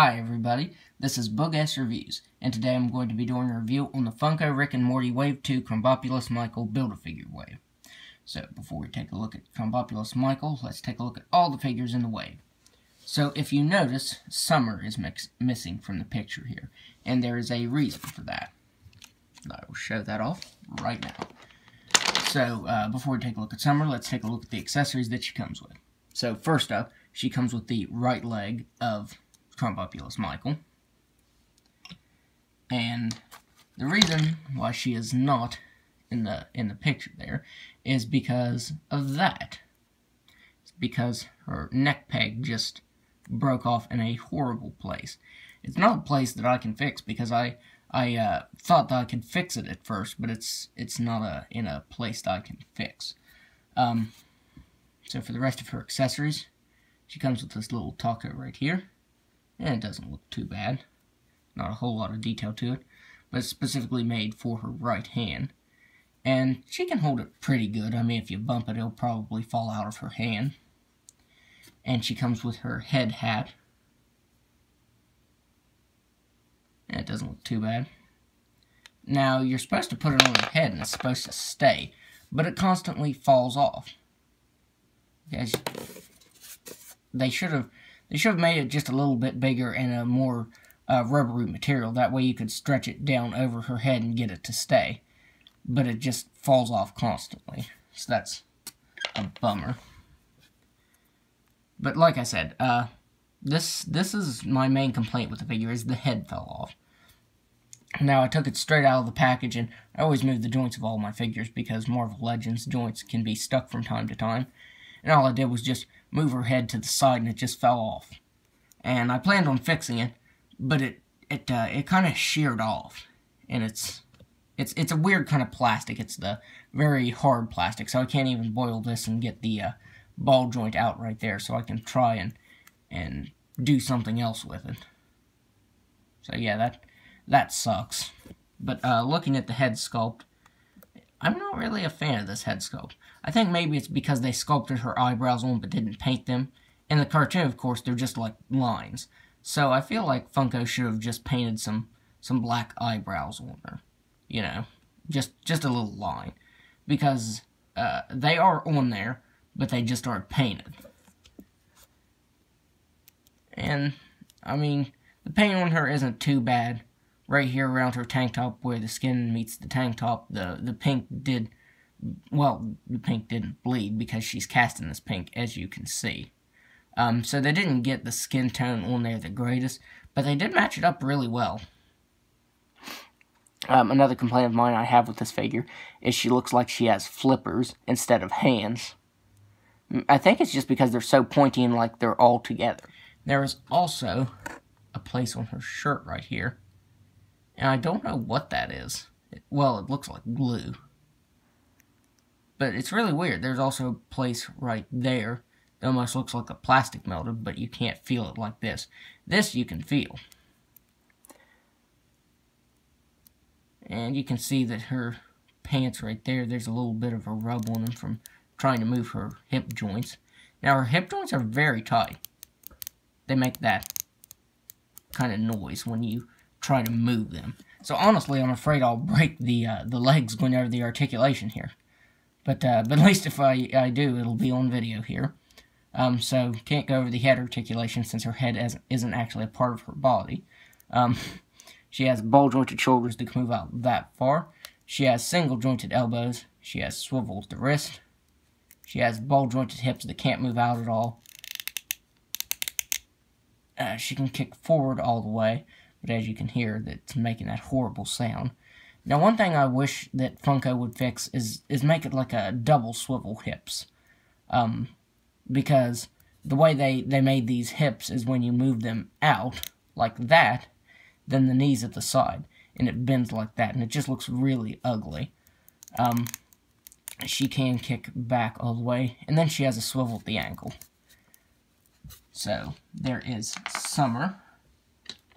Hi everybody, this is Bug-Ass Reviews, and today I'm going to be doing a review on the Funko Rick and Morty Wave 2 Krombopulous Michael Build-A-Figure Wave. So, before we take a look at Krombopulous Michael, let's take a look at all the figures in the wave. So, if you notice, Summer is missing from the picture here, and there is a reason for that. I will show that off right now. So, before we take a look at Summer, let's take a look at the accessories that she comes with. So, first up, she comes with the right leg of Krombopulous Michael. And the reason why she is not in the picture there is because of that. It's because her neck peg just broke off in a horrible place. It's not a place that I can fix because I thought that I could fix it at first, but it's not in a place that I can fix. So for the rest of her accessories, she comes with this little taco right here. And it doesn't look too bad. Not a whole lot of detail to it. But it's specifically made for her right hand. And she can hold it pretty good. I mean, if you bump it, it'll probably fall out of her hand. And she comes with her head hat. And it doesn't look too bad. Now, you're supposed to put it on your head and it's supposed to stay. But it constantly falls off. Guys, they should have made it just a little bit bigger and a more rubbery material. That way you could stretch it down over her head and get it to stay. But it just falls off constantly. So that's a bummer. But like I said, this is my main complaint with the figure, is the head fell off. Now, I took it straight out of the package, and I always move the joints of all my figures because Marvel Legends joints can be stuck from time to time. And all I did was just move her head to the side, and it just fell off. And I planned on fixing it, but it kind of sheared off. And it's a weird kind of plastic. It's the very hard plastic, so I can't even boil this and get the ball joint out right there, so I can try and do something else with it. So yeah, that sucks. But looking at the head sculpt, I'm not really a fan of this head sculpt. I think maybe it's because they sculpted her eyebrows on but didn't paint them. In the cartoon, of course, they're just like lines. So I feel like Funko should have just painted some black eyebrows on her. You know, just a little line. Because they are on there, but they just aren't painted. And, I mean, the paint on her isn't too bad. Right here around her tank top where the skin meets the tank top, the pink did, well, the pink didn't bleed because she's cast in this pink, as you can see. So they didn't get the skin tone on there the greatest, but they did match it up really well. Another complaint of mine I have with this figure is she looks like she has flippers instead of hands. I think it's just because they're so pointy and like they're all together. There is also a place on her shirt right here. And I don't know what that is. Well, it looks like glue. But it's really weird. There's also a place right there that almost looks like a plastic melted, but you can't feel it like this. This you can feel. And you can see that her pants right there, there's a little bit of a rub on them from trying to move her hip joints. Now, her hip joints are very tight. They make that kind of noise when you try to move them. So honestly, I'm afraid I'll break the legs going over the articulation here. But at least if I do, it'll be on video here. So can't go over the head articulation since her head isn't actually a part of her body. She has ball jointed shoulders that can move out that far. She has single jointed elbows. She has swivel at the wrist. She has ball jointed hips that can't move out at all. She can kick forward all the way. But as you can hear, that's making that horrible sound. Now, one thing I wish that Funko would fix is make it like a double swivel hips. Because the way they made these hips is when you move them out, like that, then the knees at the side. And it bends like that, and it just looks really ugly. She can kick back all the way, and then she has a swivel at the ankle. So, there is Summer.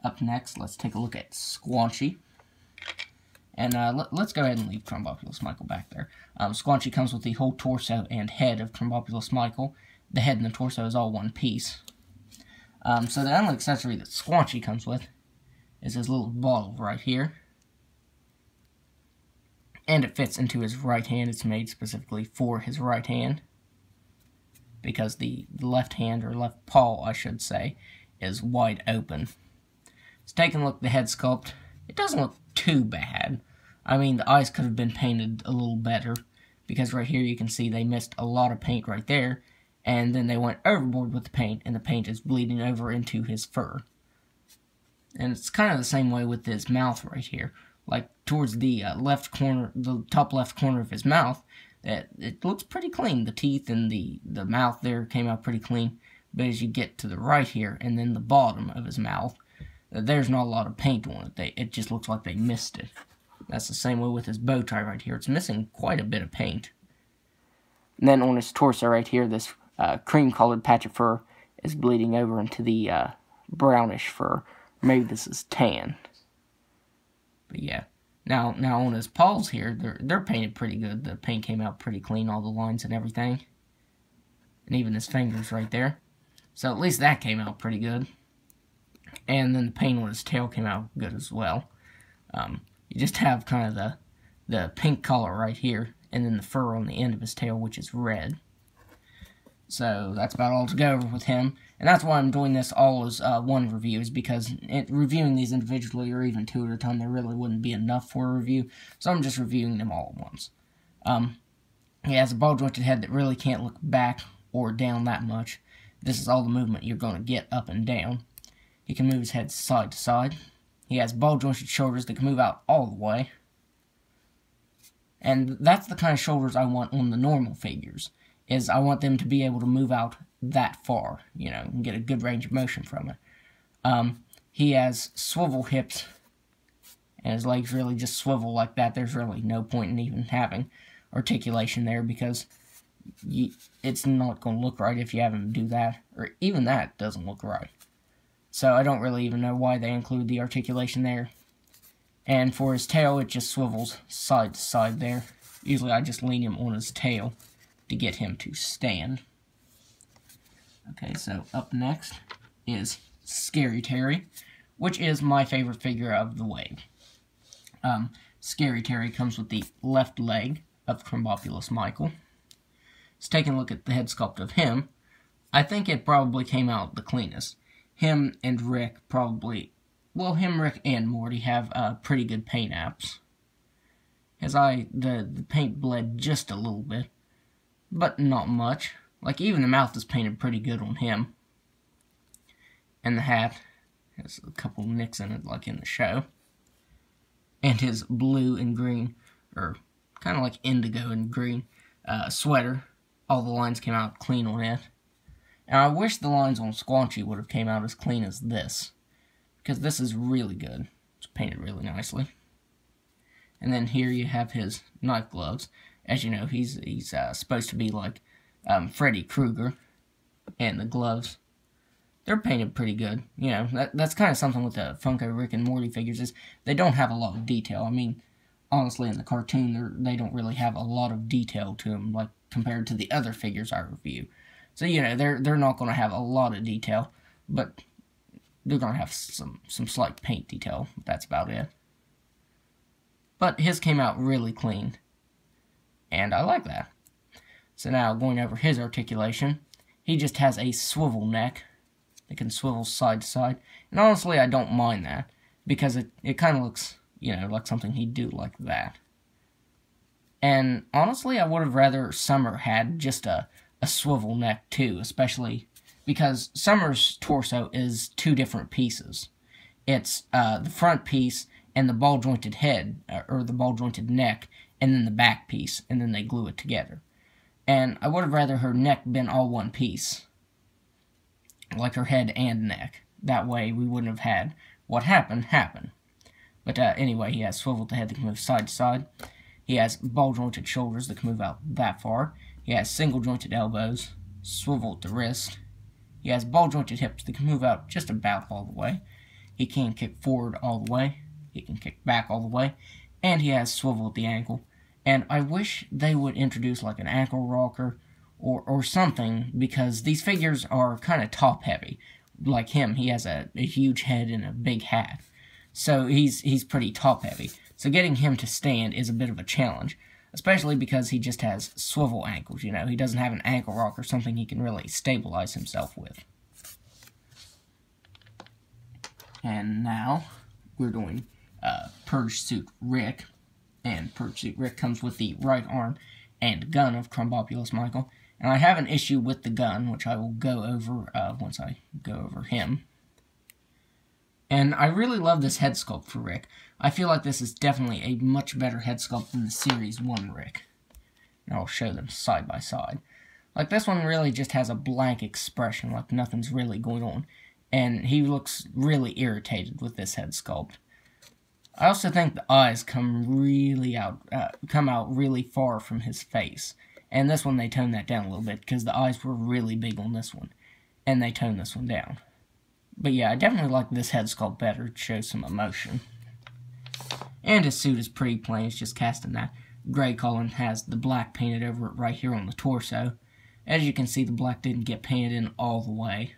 Up next, let's take a look at Squanchy. And let's go ahead and leave Krombopulous Michael back there. Squanchy comes with the whole torso and head of Krombopulous Michael. The head and the torso is all one piece. So the only accessory that Squanchy comes with is his little bottle right here. And it fits into his right hand. It's made specifically for his right hand, because the left hand, or left paw, I should say, is wide open. Let's take a look at the head sculpt. It doesn't look too bad. I mean, the eyes could have been painted a little better, because right here you can see they missed a lot of paint right there, and then they went overboard with the paint, and the paint is bleeding over into his fur. And it's kind of the same way with his mouth right here. Like, towards the left corner, the top left corner of his mouth, it looks pretty clean. The teeth and the mouth there came out pretty clean. But as you get to the right here, and then the bottom of his mouth, there's not a lot of paint on it. It just looks like they missed it. That's the same way with his bow tie right here. It's missing quite a bit of paint. And then on his torso right here, this cream-colored patch of fur is bleeding over into the brownish fur. Maybe this is tan. But yeah. Now on his paws here, they're painted pretty good. The paint came out pretty clean, all the lines and everything. And even his fingers right there. So at least that came out pretty good. And then the paint on his tail came out good as well. You just have kind of the pink color right here, and then the fur on the end of his tail, which is red. So that's about all to go over with him. And that's why I'm doing this all as one review, is because reviewing these individually, or even two at a time, there really wouldn't be enough for a review. So I'm just reviewing them all at once. He has a ball-jointed head that really can't look back or down that much. This is all the movement you're going to get up and down. He can move his head side to side. He has ball-jointed shoulders that can move out all the way. And that's the kind of shoulders I want on the normal figures, is I want them to be able to move out that far, you know, and get a good range of motion from it. He has swivel hips, and his legs really just swivel like that. There's really no point in even having articulation there, because it's not going to look right if you have him do that, or even that doesn't look right. So I don't really even know why they include the articulation there. And for his tail, it just swivels side to side there. Usually I just lean him on his tail to get him to stand. Okay, so up next is Scary Terry, which is my favorite figure of the wave. Scary Terry comes with the left leg of Krombopulous Michael. Let's take a look at the head sculpt of him. I think it probably came out the cleanest. Him and Rick probably, well, Rick, and Morty have pretty good paint apps. His eye, the paint bled just a little bit, but not much. Like, even the mouth is painted pretty good on him. And the hat has a couple nicks in it, like in the show. And his blue and green, or kind of like indigo and green sweater, all the lines came out clean on it. And I wish the lines on Squanchy would have came out as clean as this, because this is really good. It's painted really nicely. And then here you have his knife gloves. As you know, he's supposed to be like Freddy Krueger, and the gloves, they're painted pretty good. You know, that's kind of something with the Funko Rick and Morty figures, is they don't have a lot of detail. I mean, honestly, in the cartoon, they don't really have a lot of detail to them, like compared to the other figures I review. So, you know, they're not going to have a lot of detail, but they're going to have some slight paint detail. That's about it. But his came out really clean, and I like that. So now, going over his articulation, he just has a swivel neck. It can swivel side to side, and honestly, I don't mind that, because it kind of looks, you know, like something he'd do like that. And honestly, I would have rather Summer had just a swivel neck too, especially because Summer's torso is two different pieces. It's the front piece and the ball-jointed head, or the ball-jointed neck, and then the back piece, and then they glue it together. And I would have rather her neck been all one piece, like her head and neck. That way we wouldn't have had what happened happen. But anyway, he has swiveled the head that can move side to side. He has ball-jointed shoulders that can move out that far. He has single-jointed elbows, swiveled the wrist. He has ball-jointed hips that can move out just about all the way. He can kick forward all the way. He can kick back all the way. And he has swivel at the ankle. And I wish they would introduce like an ankle rocker or something, because these figures are kind of top-heavy. like him, he has a huge head and a big hat. So he's pretty top-heavy. So getting him to stand is a bit of a challenge, especially because he just has swivel ankles, you know. He doesn't have an ankle rock or something he can really stabilize himself with. And now, we're doing Purge Suit Rick. And Purge Suit Rick comes with the right arm and gun of Krombopulous Michael. And I have an issue with the gun, which I will go over once I go over him. And I really love this head sculpt for Rick. I feel like this is definitely a much better head sculpt than the Series 1 Rick. And I'll show them side by side. Like, this one really just has a blank expression, like nothing's really going on. And he looks really irritated with this head sculpt. I also think the eyes come out really far from his face. And this one they toned that down a little bit because the eyes were really big on this one. And they toned this one down. But yeah, I definitely like this head sculpt better. It shows some emotion. And his suit is pretty plain. It's just cast in that gray color and has the black painted over it right here on the torso. As you can see, the black didn't get painted in all the way,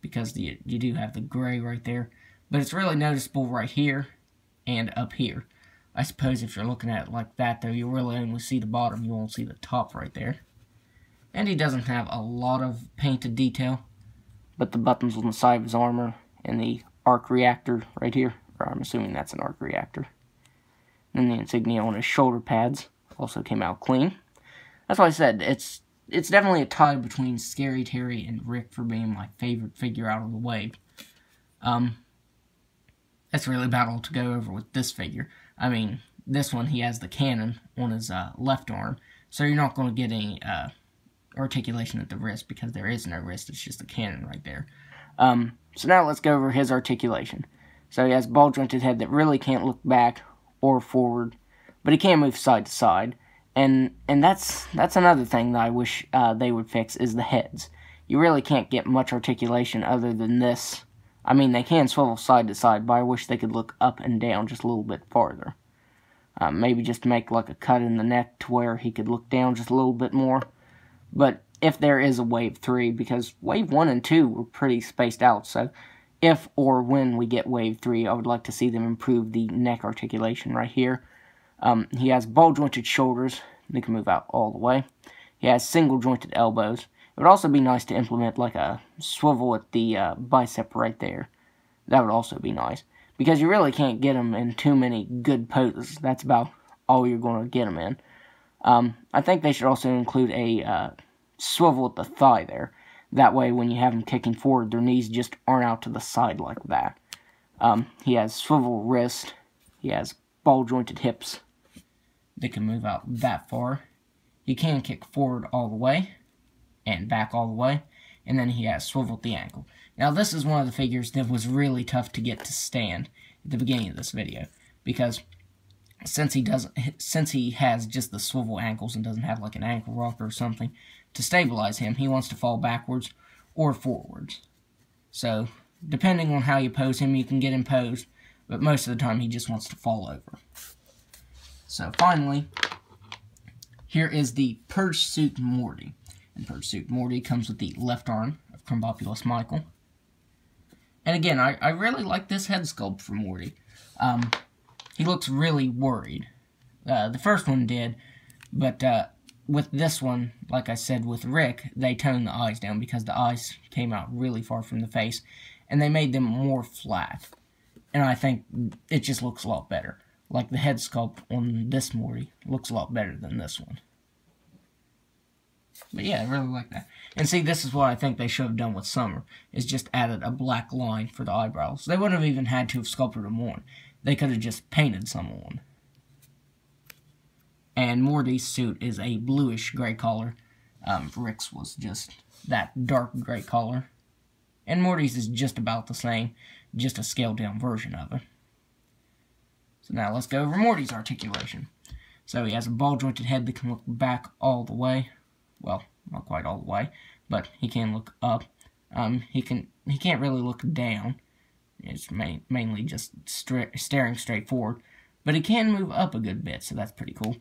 because you do have the gray right there. But it's really noticeable right here and up here. I suppose if you're looking at it like that, though, you'll really only see the bottom. You won't see the top right there. And he doesn't have a lot of painted detail. But the buttons on the side of his armor and the arc reactor right here, or I'm assuming that's an arc reactor. And the insignia on his shoulder pads also came out clean. That's why I said it's definitely a tie between Scary Terry and Rick for being my favorite figure out of the wave. That's really about all to go over with this figure. I mean, this one, he has the cannon on his left arm, so you're not going to get any articulation at the wrist, because there is no wrist, it's just a cannon right there. So now let's go over his articulation. So he has a ball-jointed head that really can't look back or forward, but he can move side to side. And that's another thing that I wish they would fix, is the heads. You really can't get much articulation other than this. I mean, they can swivel side to side, but I wish they could look up and down just a little bit farther. Maybe just make like a cut in the neck to where he could look down just a little bit more. But if there is a Wave 3, because Wave 1 and 2 were pretty spaced out, so if or when we get Wave 3, I would like to see them improve the neck articulation right here. He has ball-jointed shoulders. They can move out all the way. He has single-jointed elbows. It would also be nice to implement like a swivel at the bicep right there. That would also be nice, because you really can't get him in too many good poses. That's about all you're going to get him in. I think they should also include a swivel at the thigh there. That way, when you have them kicking forward, their knees just aren't out to the side like that. He has swivel wrist. He has ball-jointed hips. They can move out that far. He can kick forward all the way and back all the way, and then he has swivel at the ankle. Now, this is one of the figures that was really tough to get to stand at the beginning of this video, because since he has just the swivel ankles and doesn't have like an ankle rocker or something to stabilize him, he wants to fall backwards or forwards. So, depending on how you pose him, you can get him posed, but most of the time he just wants to fall over. So, finally, here is the Purge Suit Morty. And Purge Suit Morty comes with the left arm of Krombopulous Michael. And again, I really like this head sculpt for Morty. He looks really worried. The first one did, but with this one, like I said with Rick, they toned the eyes down because the eyes came out really far from the face, and they made them more flat. And I think it just looks a lot better. Like the head sculpt on this Morty looks a lot better than this one. But yeah, I really like that. And see, this is what I think they should have done with Summer, is just added a black line for the eyebrows. They wouldn't have even had to have sculpted them on. They could have just painted some on. And Morty's suit is a bluish gray color. Rick's was just that dark gray color. And Morty's is just about the same, just a scaled down version of it. So now let's go over Morty's articulation. So he has a ball-jointed head that can look back all the way. Well, not quite all the way, but he can look up. He can't really look down. It's mainly just staring straight forward. But he can move up a good bit, so that's pretty cool.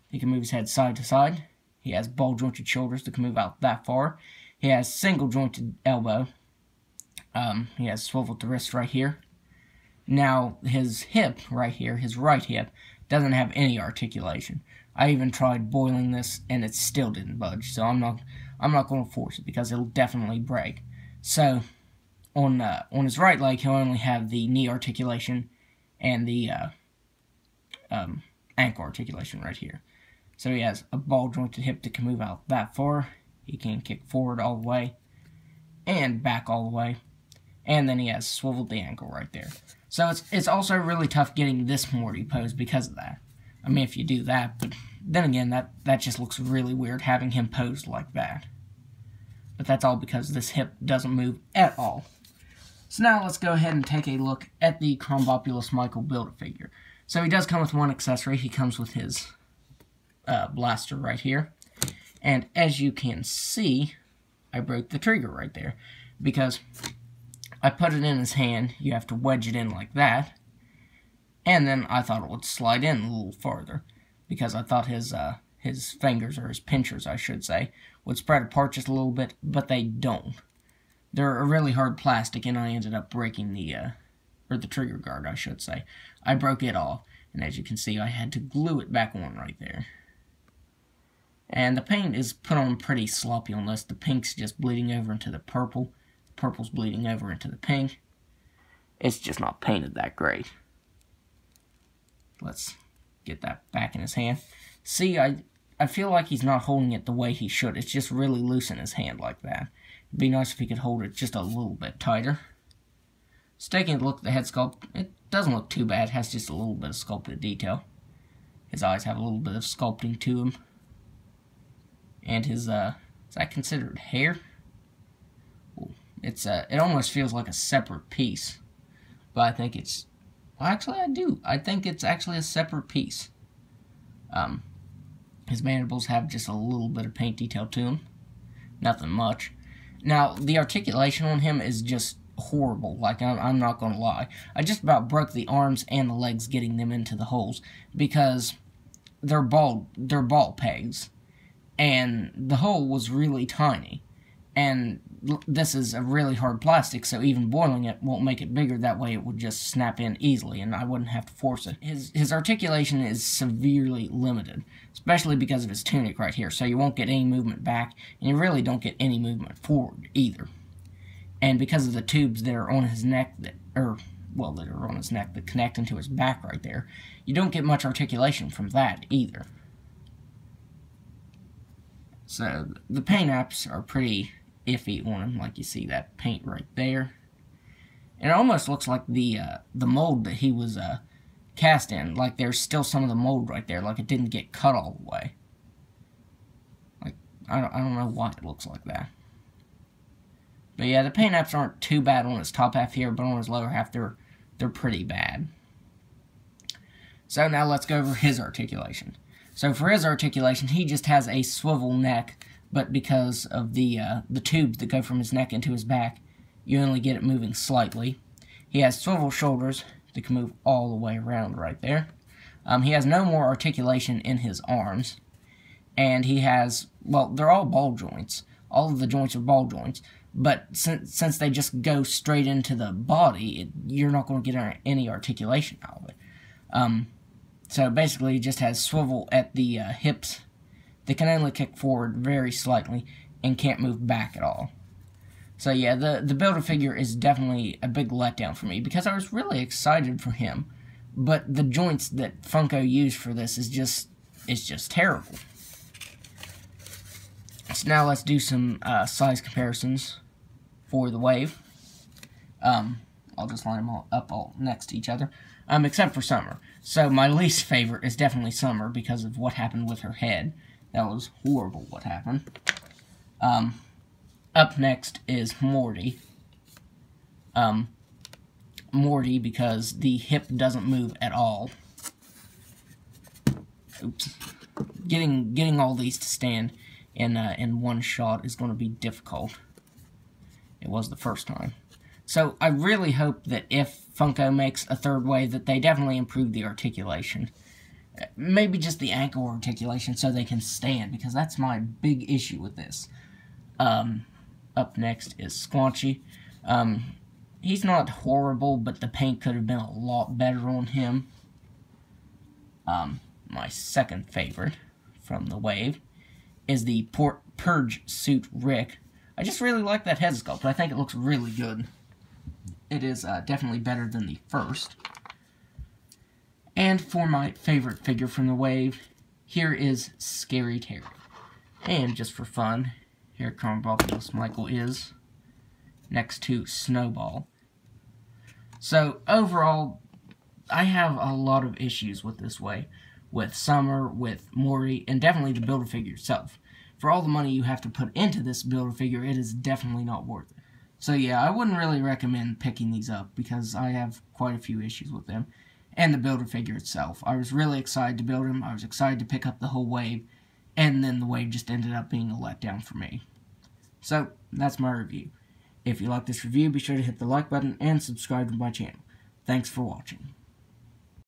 He can move his head side to side. He has ball-jointed shoulders that can move out that far. He has single jointed elbow. He has swiveled the wrist right here. Now, his hip right here, his right hip, doesn't have any articulation. I even tried boiling this, and it still didn't budge. So I'm not going to force it because it'll definitely break. So on his right leg, he'll only have the knee articulation and the ankle articulation right here. So he has a ball jointed hip that can move out that far. He can kick forward all the way and back all the way. And then he has swiveled the ankle right there. So it's also really tough getting this Morty pose because of that. I mean, if you do that, but then again, that just looks really weird having him posed like that. But that's all because this hip doesn't move at all. So now let's go ahead and take a look at the Krombopulous Michael Build-A-Figure. So he does come with one accessory. He comes with his blaster right here. And as you can see, I broke the trigger right there because I put it in his hand. You have to wedge it in like that. And then I thought it would slide in a little farther because I thought his fingers, or his pinchers, I should say, would spread apart just a little bit, but they don't. They're a really hard plastic, and I ended up breaking the trigger guard, I should say. I broke it off, and as you can see, I had to glue it back on right there. And the paint is put on pretty sloppy on this. The pink's just bleeding over into the purple. The purple's bleeding over into the pink. It's just not painted that great. Let's get that back in his hand. See, I feel like he's not holding it the way he should. It's just really loose in his hand like that. It'd be nice if he could hold it just a little bit tighter. Just taking a look at the head sculpt, it doesn't look too bad. It has just a little bit of sculpted detail. His eyes have a little bit of sculpting to him. And his, is that considered hair? It almost feels like a separate piece. But I think it's, well, actually I do. I think it's actually a separate piece. His mandibles have just a little bit of paint detail to them. Nothing much. Now, the articulation on him is just horrible. Like, I'm not going to lie. I just about broke the arms and the legs getting them into the holes because they're ball pegs. And the hole was really tiny. And this is a really hard plastic, so even boiling it won't make it bigger. That way it would just snap in easily, and I wouldn't have to force it. His articulation is severely limited, especially because of his tunic right here, so you won't get any movement back, and you really don't get any movement forward either. And because of the tubes that are on his neck, that are on his neck that connect into his back right there, you don't get much articulation from that either. So the paint apps are pretty iffy on him, like you see that paint right there. And it almost looks like the mold that he was cast in, like there's still some of the mold right there, like it didn't get cut all the way. Like, I don't know why it looks like that. But yeah, the paint apps aren't too bad on his top half here, but on his lower half they're pretty bad. So now let's go over his articulation. So for his articulation, he just has a swivel neck, but because of the tubes that go from his neck into his back, you only get it moving slightly. He has swivel shoulders that can move all the way around right there. He has no more articulation in his arms. And he has, well, they're all ball joints. All of the joints are ball joints. But since they just go straight into the body, you're not going to get any articulation out of it. So basically, it just has swivel at the hips. They can only kick forward very slightly and can't move back at all. So yeah, the Build-A-Figure is definitely a big letdown for me because I was really excited for him. But the joints that Funko used for this is just terrible. So now let's do some size comparisons for the wave. I'll just line them all up next to each other. Except for Summer. So my least favorite is definitely Summer because of what happened with her head. That was horrible what happened. Up next is Morty. Morty because the hip doesn't move at all. Oops. Getting all these to stand in one shot is going to be difficult. It was the first time. So I really hope that if Funko makes a third wave, that they definitely improve the articulation. Maybe just the ankle articulation so they can stand, because that's my big issue with this. Up next is Squanchy. He's not horrible, but the paint could have been a lot better on him. My second favorite from the wave is the Purge Suit Rick. I just really like that head sculpt. I think it looks really good. It is definitely better than the first. And for my favorite figure from the wave, here is Scary Terry. And just for fun, here Krombopulous Michael is, next to Snowball. So, overall, I have a lot of issues with this wave. With Summer, with Morty, and definitely the Build-A-Figure itself. For all the money you have to put into this Build-A-Figure, it is definitely not worth it. So yeah, I wouldn't really recommend picking these up, because I have quite a few issues with them. And the Build-A-Figure itself. I was really excited to build him, I was excited to pick up the whole wave, and then the wave just ended up being a letdown for me. So, that's my review. If you like this review, be sure to hit the like button and subscribe to my channel. Thanks for watching.